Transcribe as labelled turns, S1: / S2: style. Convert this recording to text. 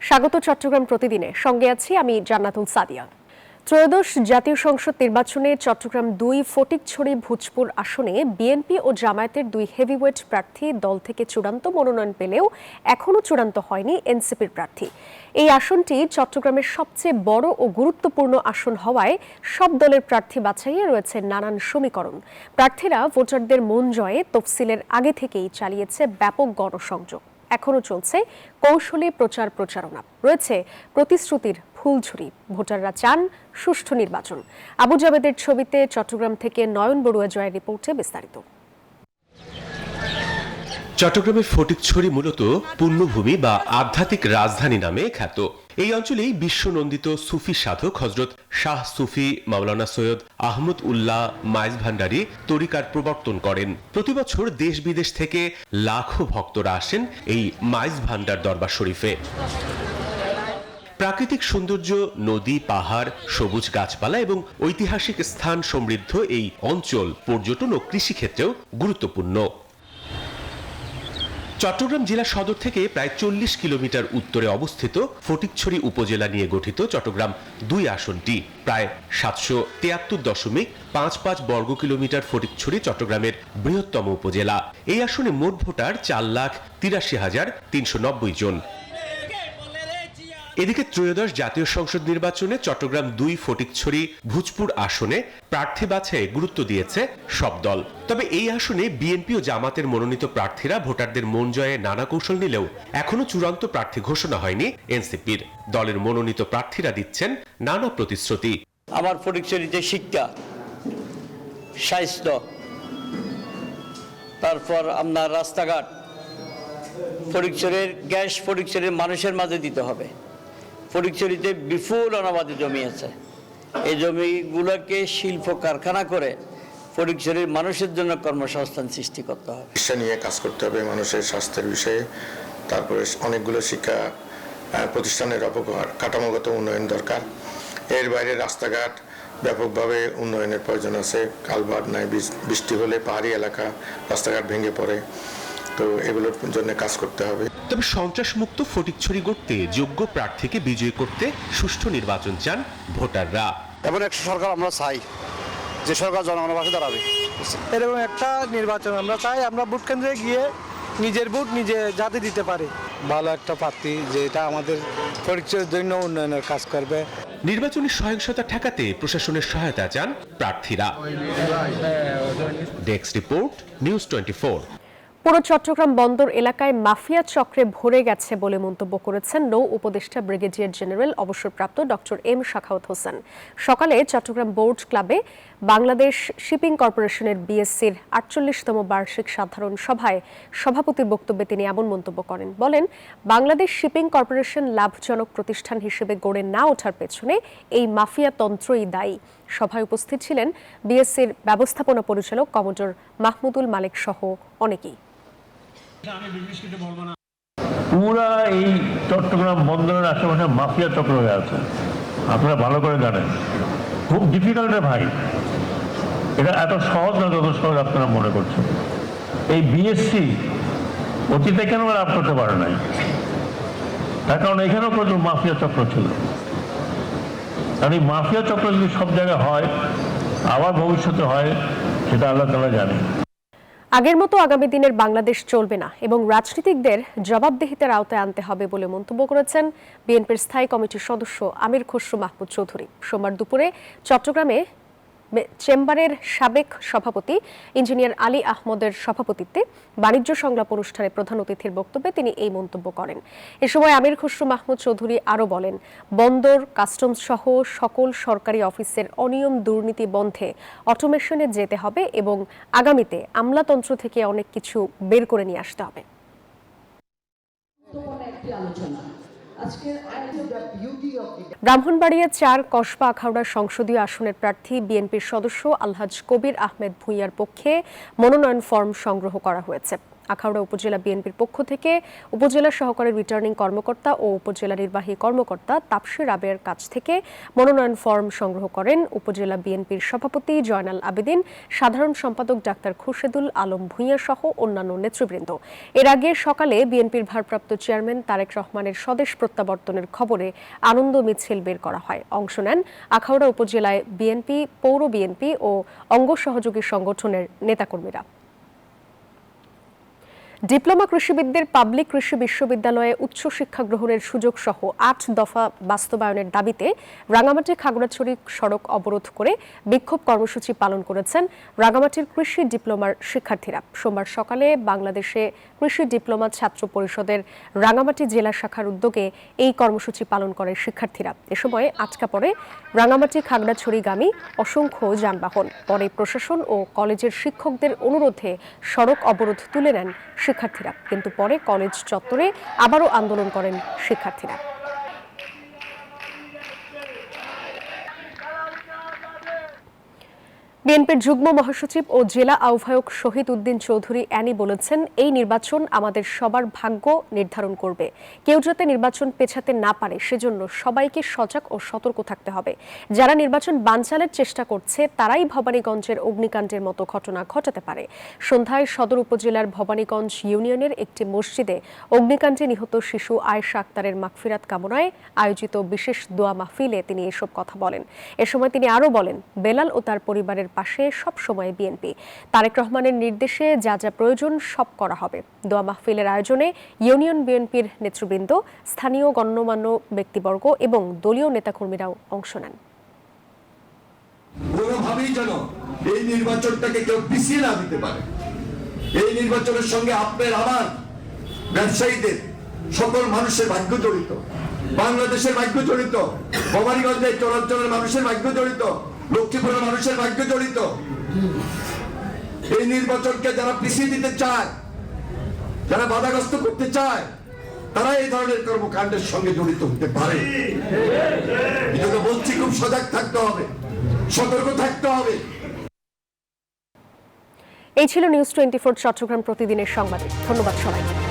S1: স্বাগত চট্টগ্রাম প্রতিদিনে, সঙ্গে আছি আমি জান্নাতুল সাদিয়া। ত্রয়োদশ জাতীয় সংসদ নির্বাচনে চট্টগ্রাম ২ ফটিকছড়ি ভূজপুর আসনে বিএনপি ও জামায়াতের ২ হেভিওয়েট প্রার্থী দল থেকে চূড়ান্ত মনোনয়ন পেলেও এখনও চূড়ান্ত হয়নি এনসিপির প্রার্থী। এই আসনটি চট্টগ্রামের সবচেয়ে বড় ও গুরুত্বপূর্ণ আসন হওয়ায় সব দলের প্রার্থী বাছাইয়ে রয়েছে নানান সমীকরণ। প্রার্থীরা ভোটারদের মন জয়ে তফসিলের আগে থেকেই চালিয়েছে ব্যাপক গণসংযোগ। এখনো চলছে কৌশলী প্রচারণা, রয়েছে প্রতিশ্রুতির ফুলঝুরি। ভোটাররা চান সুষ্ঠু নির্বাচন। আবু জাবেদের ছবিতে চট্টগ্রাম থেকে নয়ন বড়ুয়া জয়ের রিপোর্টে বিস্তারিত।
S2: চট্টগ্রামের ফটিকছড়ি মূলত পুণ্যভূমি বা আধ্যাত্মিক রাজধানী নামে খ্যাত। এই অঞ্চলেই বিশ্বনন্দিত সুফি সাধক হযরত শাহ সুফি মাওলানা সৈয়দ আহমদ উল্লাহ মাইজ ভান্ডারী তরিকার প্রবর্তন করেন। প্রতি বছর দেশ বিদেশ থেকে লাখো ভক্তরা আসেন এই মাইজ ভান্ডার দরবার শরীফে। প্রাকৃতিক সৌন্দর্য, নদী, পাহাড়, সবুজ গাছপালা এবং ঐতিহাসিক স্থান সমৃদ্ধ এই অঞ্চল পর্যটন ও কৃষিক্ষেত্রেও গুরুত্বপূর্ণ। চট্টগ্রাম জেলা সদর থেকে প্রায় ৪০ কিলোমিটার উত্তরে অবস্থিত ফটিকছড়ি উপজেলা নিয়ে গঠিত চট্টগ্রাম ২ আসনটি প্রায় ৭৭৩.৫৫ বর্গ কিলোমিটার। ফটিকছড়ি চট্টগ্রামের বৃহত্তম উপজেলা। এই আসনে মোট ভোটার ৪,৮৩,৩৯০ জন। এদিকে ত্রয়োদশ জাতীয় সংসদ নির্বাচনে চট্টগ্রাম ২ ফটিকছড়ি ভূজপুর আসনে প্রার্থী বাছাইয়ে গুরুত্ব দিয়েছে সব দল। তবে এই আসনে বিএনপি ও জামাতের মনোনীত প্রার্থীরা ভোটারদের মন জয়ে নানা কৌশল নিলেও এখনো চূড়ান্ত প্রার্থী ঘোষণা হয়নি এনসিপির। দলের মনোনীত প্রার্থীরা দিচ্ছেন নানা প্রতিশ্রুতি।
S3: আমার ফটিকছড়িতে শিক্ষা, স্বাস্থ্য, তারপর আপনার রাস্তাঘাট, ফটিকছড়ির গ্যাস ফটিকছড়ির মানুষের মাঝে দিতে হবে। ফটিকছড়িতে বিপুল অনাবাদি জমি আছে, এই জমিগুলোকে শিল্প কারখানা করে ফটিকছড়ির মানুষের জন্য কর্মসংস্থান সৃষ্টি করতে হবে।
S4: শিক্ষা নিয়ে কাজ করতে হবে, মানুষের স্বাস্থ্যের বিষয়ে, তারপরে অনেকগুলো শিক্ষা প্রতিষ্ঠানের কাঠামোগত উন্নয়ন দরকার। এর বাইরে রাস্তাঘাট ব্যাপকভাবে উন্নয়নের প্রয়োজন আছে। কালভার্ট নাই, বৃষ্টি হলে পাহাড়ি এলাকা রাস্তাঘাট ভেঙে পড়ে, তো এগুলোর জন্য কাজ করতে হবে।
S2: তবে সন্ত্রাসমুক্ত ফটিকছড়ি গড়তে যোগ্য প্রার্থীকে বিজয়ী করতে সুষ্ঠু নির্বাচন চান ভোটাররা।
S5: এমন একটা সরকার আমরা চাই যে সরকার জনগণের পাশে দাঁড়াবে।
S6: এরকম একটা নির্বাচন আমরা চাই, আমরা ভোট কেন্দ্রে গিয়ে নিজের ভোট নিজে যাতে দিতে পারি। ভালো একটা প্রার্থী যেটা আমাদের ফটিকছড়ির জন্য উন্নয়নের কাজ করবে।
S2: নির্বাচনী সহিংসতা ঠেকাতে প্রশাসনের সহায়তা চান প্রার্থীরা। Desk report, news 24।
S1: পুরো চট্টগ্রাম বন্দর এলাকায় মাফিয়া চক্রে ভরে গেছে বলে মন্তব্য করেছেন নৌ উপদেষ্টা ব্রিগেডিয়ার জেনারেল অবসরপ্রাপ্ত ডক্টর এম সাখাওয়াত হোসেন। সকালে চট্টগ্রাম বোর্ড ক্লাবে বাংলাদেশ শিপিং কর্পোরেশনের বিএসসির ৪৮তম বার্ষিক সাধারণ সভায় সভাপতির বক্তব্যে তিনি এমন মন্তব্য করেন। বলেন, বাংলাদেশ শিপিং কর্পোরেশন লাভজনক প্রতিষ্ঠান হিসেবে গড়ে না ওঠার পেছনে এই মাফিয়া তন্ত্রই দায়ী। সভায় উপস্থিত ছিলেন বিএসসির ব্যবস্থাপনা পরিচালক কমোডর মাহমুদুল মালিক সহ অনেকেই।
S7: পুরা এই চট্টগ্রাম বন্দরের আশেপাশে মাফিয়া চক্র হয়ে আছে, আপনারা ভালো করে জানেন। খুব ডিফিকাল্ট ভাই, এটা এত সহজ না যত সহজ আপনারা মনে করছেন। এই বিএসসি অতীতে কেন লাভ করতে পারে নাই, তার কারণ এখানেও প্রচুর মাফিয়া চক্র ছিল। আর এই মাফিয়া চক্র যদি সব জায়গায় হয়, আবার ভবিষ্যতে হয়, সেটা আল্লাহ তাআলা জানে।
S1: আগের মতো আগামী দিনের বাংলাদেশ চলবে না এবং রাজনীতিকদের জবাবদিহিতার আওতায় আনতে হবে বলে মন্তব্য করেছেন বিএনপির স্থায়ী কমিটির সদস্য আমির খসরু মাহমুদ চৌধুরী। সোমবার দুপুরে চট্টগ্রামে চেম্বারের সাবেক সভাপতি ইঞ্জিনিয়ার আলী আহমদের সভাপতিত্বে বাণিজ্য সংলাপ অনুষ্ঠানে প্রধান অতিথির বক্তব্যে তিনি এই মন্তব্য করেন। এ সময় আমির খসরু মাহমুদ চৌধুরী আরও বলেন, বন্দর, কাস্টমস সহ সকল সরকারি অফিসের অনিয়ম দুর্নীতি বন্ধে অটোমেশনে যেতে হবে এবং আগামীতে আমলাতন্ত্র থেকে অনেক কিছু বের করে নিয়ে আসতে হবে। ব্রাহ্মণবাড়িয়া ৪ কসবা আখাউড়া সংসদীয় আসনের প্রার্থী বিএনপির সদস্য আলহাজ কবির আহমেদ ভূঁইয়ার পক্ষে মনোনয়ন ফরম সংগ্রহ করা হয়েছে। আখাউড়া উপজেলা বিএনপির পক্ষ থেকে উপজেলা সহকারী রিটার্নিং কর্মকর্তা ও উপজেলা নির্বাহী কর্মকর্তা তাপসির রাবেয়ার কাছ থেকে মনোনয়ন ফর্ম সংগ্রহ করেন উপজেলা বিএনপির সভাপতি জয়নাল আবেদিন, সাধারণ সম্পাদক ডাক্তার খুরশেদুল আলম ভূঁইয়া সহ অন্যান্য নেতৃবৃন্দ। এর আগে সকালে বিএনপির ভারপ্রাপ্ত চেয়ারম্যান তারেক রহমানের স্বদেশ প্রত্যাবর্তনের খবরে আনন্দ মিছিল বের করা হয়। অংশ নেন আখাউড়া উপজেলায় বিএনপি, পৌর বিএনপি ও অঙ্গ সহযোগী সংগঠনের নেতাকর্মীরা। ডিপ্লোমা কৃষিবিদদের পাবলিক কৃষি বিশ্ববিদ্যালয়ে উচ্চশিক্ষা গ্রহণের সুযোগ সহ ৮ দফা বাস্তবায়নের দাবিতে রাঙামাটি খাগড়াছড়ি সড়ক অবরোধ করে বিক্ষোভ কর্মসূচি পালন করেছেন রাঙামাটির কৃষি ডিপ্লোমার শিক্ষার্থীরা। সোমবার সকালে বাংলাদেশে কৃষি ডিপ্লোমা ছাত্র পরিষদের রাঙামাটি জেলা শাখার উদ্যোগে এই কর্মসূচি পালন করে শিক্ষার্থীরা। এ সময় আটকা পড়ে রাঙামাটি খাগড়াছড়িগামী অসংখ্য যানবাহন। পরে প্রশাসন ও কলেজের শিক্ষকদের অনুরোধে সড়ক অবরোধ তুলে নেন শিক্ষার্থীরা, কিন্তু পরে কলেজ চত্বরে আবারও আন্দোলন করেন শিক্ষার্থীরা। বিএনপির যুগ্ম মহাসচিব ও জেলা আহ্বায়ক শহীদ উদ্দিন চৌধুরী অ্যানি বলেছেন, এই নির্বাচন আমাদের সবার ভাগ্য নির্ধারণ করবে। কেউ যাতে নির্বাচন পেছাতে না পারে সেজন্য সবাইকে সজাগ ও সতর্ক থাকতে হবে। যারা নির্বাচন বানচালের চেষ্টা করছে তারাই ভবানীগঞ্জের অগ্নিকাণ্ডের মতো ঘটনা ঘটাতে পারে। সন্ধ্যায় সদর উপজেলার ভবানীগঞ্জ ইউনিয়নের একটি মসজিদে অগ্নিকাণ্ডে নিহত শিশু আয়েশা আক্তারের মাগফিরাত কামনায় আয়োজিত বিশেষ দোয়া মাহফিলে তিনি এসব কথা বলেন। এ সময় তিনি আরও বলেন, বেলাল ও তার পরিবারের পাশে সব সময় বিএনপি। তারেক রহমানের নির্দেশে যা যা প্রয়োজন সব করা হবে। দোয়া মাহফিলের আয়োজনে ইউনিয়ন বিএনপির নেতৃবৃন্দ, স্থানীয় গণ্যমান্য ব্যক্তিবর্গ এবং দলীয় নেতাকর্মীরাও অংশ নেন।
S8: কোনোভাবেই যেন এই নির্বাচনটাকে কেউ পিছিয়ে না দিতে পারে। এই নির্বাচনের সঙ্গে আপনার, আমার, ব্যবসায়ীদের, সকল মানুষের ভাগ্য জড়িত, বাংলাদেশের ভাগ্য জড়িত, ভবানীগঞ্জের চরাঞ্চলের মানুষের ভাগ্য জড়িত, লক্ষ্মীপুরের মানুষের ভাগ্য জড়িত। এই নির্বাচনকে যারা পিছিয়ে দিতে চায়, যারা বাধাগ্রস্ত করতে চায়, তারা এই ধরনের কর্মকাণ্ডের সঙ্গে জড়িত হতে পারে। এজন্য বলছি, খুব সজাগ থাকতে হবে, সতর্ক থাকতে হবে।
S1: এই ছিল নিউজ 24 চট্টগ্রাম প্রতিদিনের সংবাদ। ধন্যবাদ সবাইকে।